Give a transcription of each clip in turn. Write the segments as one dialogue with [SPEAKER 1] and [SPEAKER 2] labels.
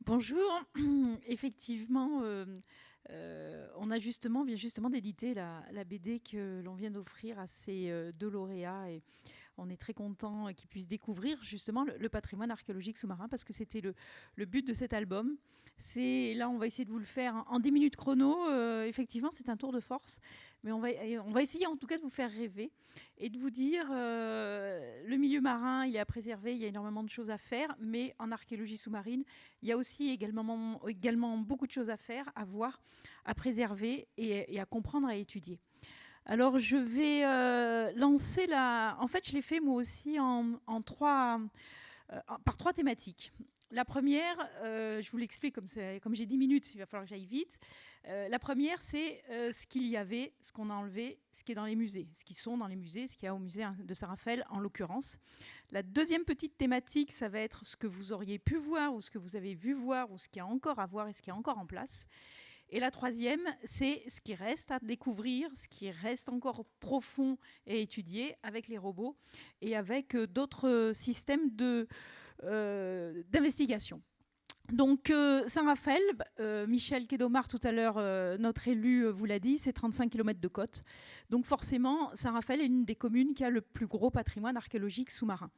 [SPEAKER 1] Bonjour. Effectivement, on vient justement d'éditer la BD que l'on vient d'offrir à ces deux lauréats et on est très content qu'ils puissent découvrir justement le patrimoine archéologique sous-marin parce que c'était le but de cet album. Là, on va essayer de vous le faire en 10 minutes chrono. Effectivement, c'est un tour de force, mais on va essayer en tout cas de vous faire rêver et de vous dire le milieu marin, il est à préserver, il y a énormément de choses à faire, mais en archéologie sous-marine, il y a aussi également beaucoup de choses à faire, à voir, à préserver et à comprendre, à étudier. Alors, je vais lancer la. En fait, je l'ai fait moi aussi par trois thématiques. La première, je vous l'explique comme j'ai 10 minutes, il va falloir que j'aille vite. La première, c'est ce qu'il y avait, ce qu'on a enlevé, ce qui est dans les musées, ce qui sont dans les musées, ce qu'il y a au musée de Saint-Raphaël en l'occurrence. La deuxième petite thématique, ça va être ce que vous auriez pu voir ou ce que vous avez vu voir ou ce qu'il y a encore à voir et ce qui est encore en place. Et la troisième, c'est ce qui reste à découvrir, ce qui reste encore profond et étudié avec les robots et avec d'autres systèmes d'investigation. Donc Saint-Raphaël, Michel Quédomar tout à l'heure, notre élu vous l'a dit, c'est 35 km de côte. Donc forcément, Saint-Raphaël est une des communes qui a le plus gros patrimoine archéologique sous-marin.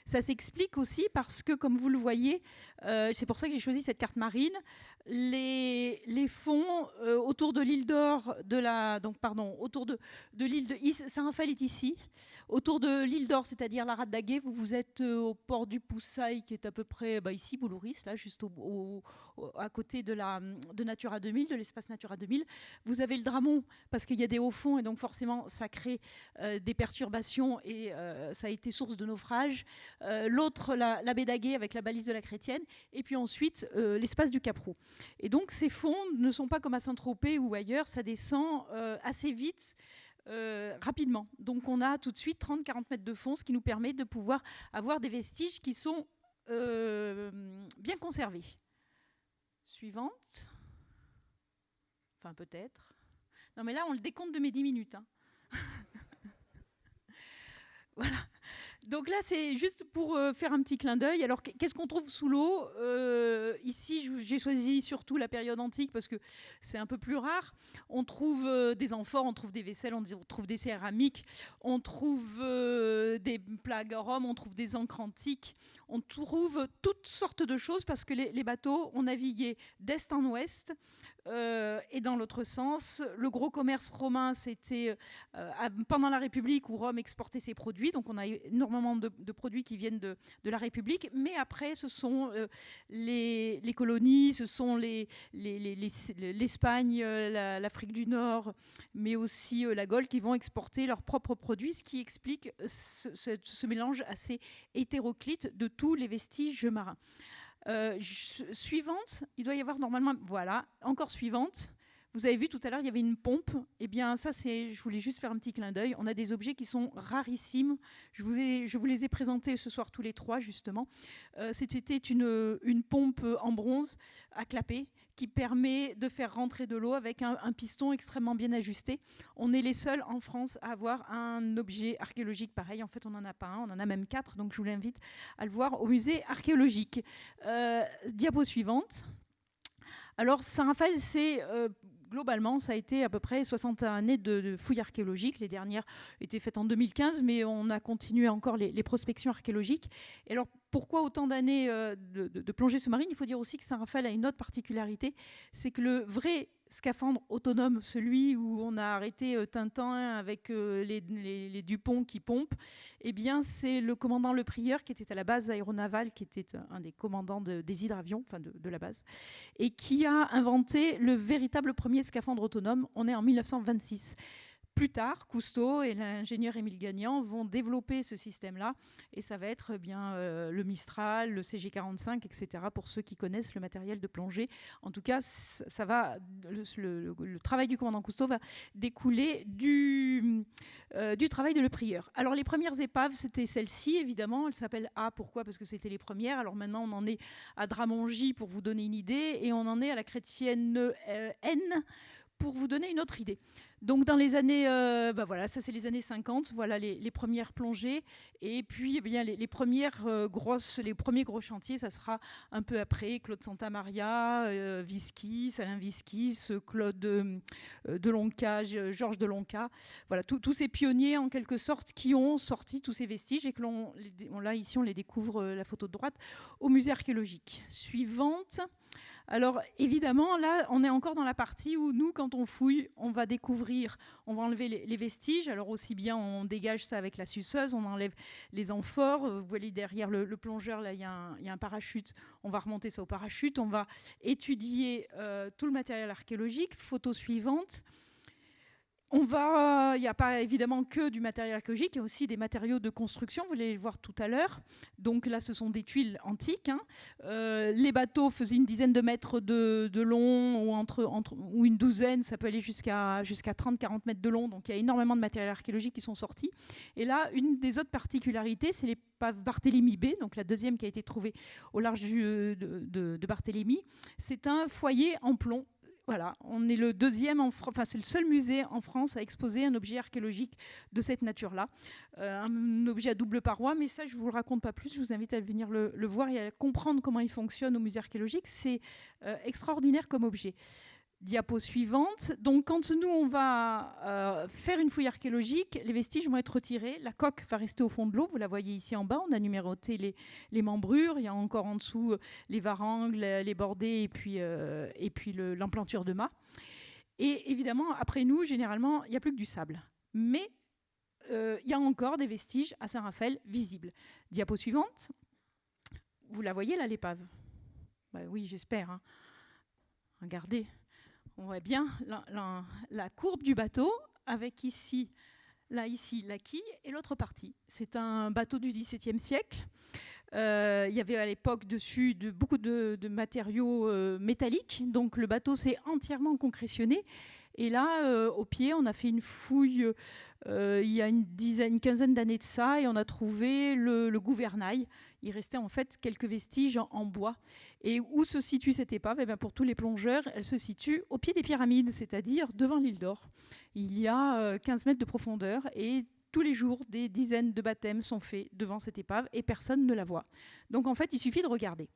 [SPEAKER 1] Ça s'explique aussi parce que, comme vous le voyez, c'est pour ça que j'ai choisi cette carte marine, les fonds autour de l'île d'Or, autour de l'île de Saint-Raphaël est ici. Autour de l'île d'Or, c'est-à-dire la rade d'Aguet, vous êtes au port du Poussail, qui est à peu près ici, Boulouris, là, juste à côté de Natura 2000, de l'espace Natura 2000. Vous avez le Dramont, parce qu'il y a des hauts fonds, et donc forcément, ça crée des perturbations, et ça a été source de naufrage. L'autre, la baie d'Aguet, avec la balise de la Chrétienne, et puis ensuite, l'espace du Cap-Roux. Et donc, ces fonds ne sont pas comme à Saint-Tropez ou ailleurs, ça descend assez vite, rapidement. Donc on a tout de suite 30-40 mètres de fond, ce qui nous permet de pouvoir avoir des vestiges qui sont bien conservés. Suivante. Enfin peut-être. Non mais là on le décompte de mes 10 minutes. Hein. Voilà. Donc là, c'est juste pour faire un petit clin d'œil. Alors, qu'est-ce qu'on trouve sous l'eau Ici, j'ai choisi surtout la période antique parce que c'est un peu plus rare. On trouve des amphores, on trouve des vaisselles, on trouve des céramiques, on trouve des plaques à Rome, on trouve des encres antiques, on trouve toutes sortes de choses parce que les bateaux ont navigué d'est en ouest. Et dans l'autre sens, le gros commerce romain, c'était pendant la République où Rome exportait ses produits. Donc on a énormément de produits qui viennent de la République. Mais après, ce sont les colonies, ce sont l'Espagne, l'Afrique du Nord, mais aussi la Gaule qui vont exporter leurs propres produits, ce qui explique ce mélange assez hétéroclite de tous les vestiges marins. Suivante, il doit y avoir normalement, voilà, encore suivante. Vous avez vu tout à l'heure, il y avait une pompe. Eh bien, ça, je voulais juste faire un petit clin d'œil. On a des objets qui sont rarissimes. Je vous les ai présentés ce soir tous les trois, justement. C'était une pompe en bronze à clapet qui permet de faire rentrer de l'eau avec un piston extrêmement bien ajusté. On est les seuls en France à avoir un objet archéologique pareil. En fait, on n'en a pas un, on en a même 4. Donc, je vous invite à le voir au musée archéologique. Diapo suivante. Alors, Saint-Raphaël, globalement, ça a été à peu près 60 années de fouilles archéologiques. Les dernières étaient faites en 2015, mais on a continué encore les prospections archéologiques. Et alors, pourquoi autant d'années de plongée sous-marine ? Il faut dire aussi que Saint-Raphaël a une autre particularité, c'est que le vrai scaphandre autonome, celui où on a arrêté Tintin avec les Dupont qui pompent, eh bien, c'est le commandant Le Prieur, qui était à la base aéronavale, qui était un des commandants des hydravions, enfin de la base, et qui a inventé le véritable premier scaphandre autonome. On est en 1926. Plus tard, Cousteau et l'ingénieur Émile Gagnan vont développer ce système-là, et ça va être le Mistral, le CG45, etc. pour ceux qui connaissent le matériel de plongée. En tout cas, le travail du commandant Cousteau va découler du travail de Le Prieur. Alors les premières épaves, c'était celle-ci, évidemment. Elle s'appelle A. Pourquoi ? Parce que c'était les premières. Alors maintenant, on en est à Dramongy, pour vous donner une idée, et on en est à la chrétienne N, pour vous donner une autre idée. Donc dans les années, voilà, ça c'est les années 50, voilà les premières plongées, et puis eh bien, les premiers gros chantiers, ça sera un peu après, Claude Santamaria, Viskis, Alain Viskis, Claude Delonca, Georges Delonca, voilà, tous ces pionniers en quelque sorte qui ont sorti tous ces vestiges et que là ici on les découvre, la photo de droite, au musée archéologique. Suivante. Alors évidemment, là, on est encore dans la partie où nous, quand on fouille, on va découvrir, on va enlever les vestiges. Alors aussi bien, on dégage ça avec la suceuse, on enlève les amphores. Vous voyez derrière le plongeur, là, il y a un parachute. On va remonter ça au parachute. On va étudier tout le matériel archéologique. Photo suivante. Il n'y a pas évidemment que du matériel archéologique, il y a aussi des matériaux de construction, vous allez les voir tout à l'heure. Donc là, ce sont des tuiles antiques. Les bateaux faisaient une dizaine de mètres de long, ou une douzaine, ça peut aller jusqu'à 30-40 mètres de long. Donc il y a énormément de matériel archéologique qui sont sortis. Et là, une des autres particularités, c'est l'épave Barthélemy B, donc la deuxième qui a été trouvée au large de Barthélemy. C'est un foyer en plomb. Voilà, on est le deuxième, c'est le seul musée en France à exposer un objet archéologique de cette nature-là. Un objet à double paroi, mais ça, je ne vous le raconte pas plus. Je vous invite à venir le voir et à comprendre comment il fonctionne au musée archéologique. C'est extraordinaire comme objet. Diapo suivante. Donc, quand nous, on va faire une fouille archéologique, les vestiges vont être retirés. La coque va rester au fond de l'eau. Vous la voyez ici en bas. On a numéroté les membrures. Il y a encore en dessous les varangles, les bordées et puis l'emplanture de mât. Et évidemment, après nous, généralement, il n'y a plus que du sable. Mais il y a encore des vestiges à Saint-Raphaël visibles. Diapo suivante. Vous la voyez là, l'épave ? Oui, j'espère. Hein. Regardez. On voit bien la courbe du bateau avec ici la quille et l'autre partie. C'est un bateau du XVIIe siècle. Il y avait à l'époque dessus beaucoup de matériaux métalliques. Donc le bateau s'est entièrement concrétionné. Et là, au pied, on a fait une fouille il y a une quinzaine d'années de ça et on a trouvé le gouvernail. Il restait en fait quelques vestiges en bois. Et où se situe cette épave ? Pour tous les plongeurs, elle se situe au pied des pyramides, c'est-à-dire devant l'île d'Or. Il y a 15 mètres de profondeur et tous les jours, des dizaines de baptêmes sont faits devant cette épave et personne ne la voit. Donc en fait, il suffit de regarder.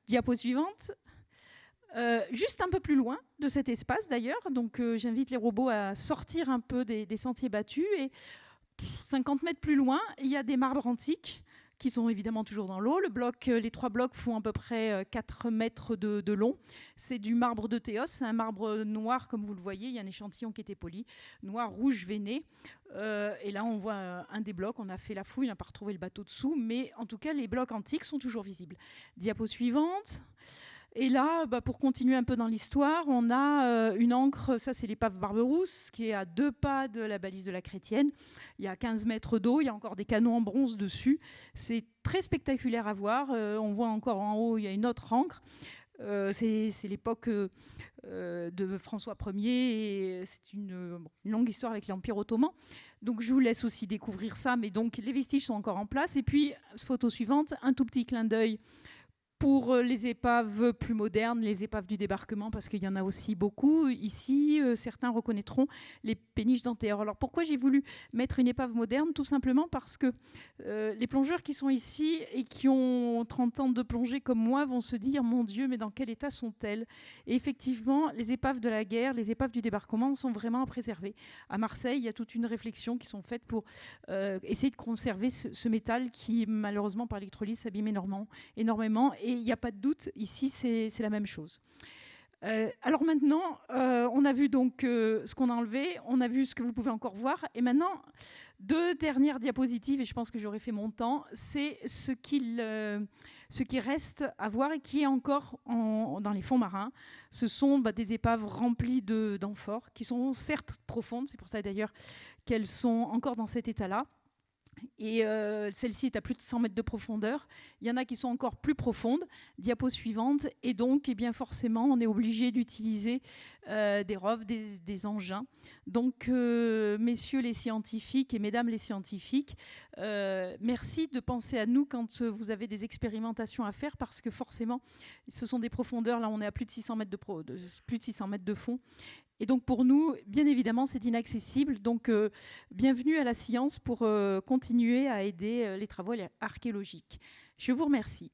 [SPEAKER 1] Diapo suivante. Juste un peu plus loin de cet espace d'ailleurs, donc j'invite les robots à sortir un peu des sentiers battus et 50 mètres plus loin, il y a des marbres antiques qui sont évidemment toujours dans l'eau. Les 3 blocs font à peu près 4 mètres de long. C'est du marbre de Théos, c'est un marbre noir comme vous le voyez, il y a un échantillon qui était poli, noir, rouge, veiné. Et là on voit un des blocs, on a fait la fouille, on n'a pas retrouvé le bateau dessous, mais en tout cas les blocs antiques sont toujours visibles. Diapo suivante. Et là, pour continuer un peu dans l'histoire, on a une ancre, ça c'est l'épave Barberousse, qui est à 2 pas de la balise de la Chrétienne. Il y a 15 mètres d'eau, il y a encore des canons en bronze dessus. C'est très spectaculaire à voir. On voit encore en haut, il y a une autre ancre. C'est l'époque de François Ier et c'est une longue histoire avec l'Empire ottoman. Donc je vous laisse aussi découvrir ça, mais donc les vestiges sont encore en place. Et puis, photo suivante, un tout petit clin d'œil pour les épaves plus modernes, les épaves du débarquement, parce qu'il y en a aussi beaucoup. Ici, certains reconnaîtront les péniches d'Antéor. Alors pourquoi j'ai voulu mettre une épave moderne ? Tout simplement parce que les plongeurs qui sont ici et qui ont 30 ans de plongée comme moi vont se dire « Mon Dieu, mais dans quel état sont-elles ?» Et effectivement, les épaves de la guerre, les épaves du débarquement sont vraiment à préserver. À Marseille, il y a toute une réflexion qui sont faites pour essayer de conserver ce métal qui, malheureusement, par électrolyse, s'abîme énormément. Et il n'y a pas de doute, ici, c'est la même chose. Alors maintenant, on a vu donc ce qu'on a enlevé, on a vu ce que vous pouvez encore voir. Et maintenant, 2 dernières diapositives, et je pense que j'aurai fait mon temps, c'est ce qui reste à voir et qui est encore dans les fonds marins. Ce sont des épaves remplies d'amphores, qui sont certes profondes, c'est pour ça d'ailleurs qu'elles sont encore dans cet état-là. Et celle-ci est à plus de 100 mètres de profondeur. Il y en a qui sont encore plus profondes. Diapo suivante. Et donc, forcément, on est obligé d'utiliser des roves, des engins. Donc, messieurs les scientifiques et mesdames les scientifiques, merci de penser à nous quand vous avez des expérimentations à faire, parce que forcément, ce sont des profondeurs. Là, on est à plus de 600 mètres de fond. Et donc pour nous, bien évidemment, c'est inaccessible. Donc bienvenue à la science pour continuer à aider les travaux archéologiques. Je vous remercie.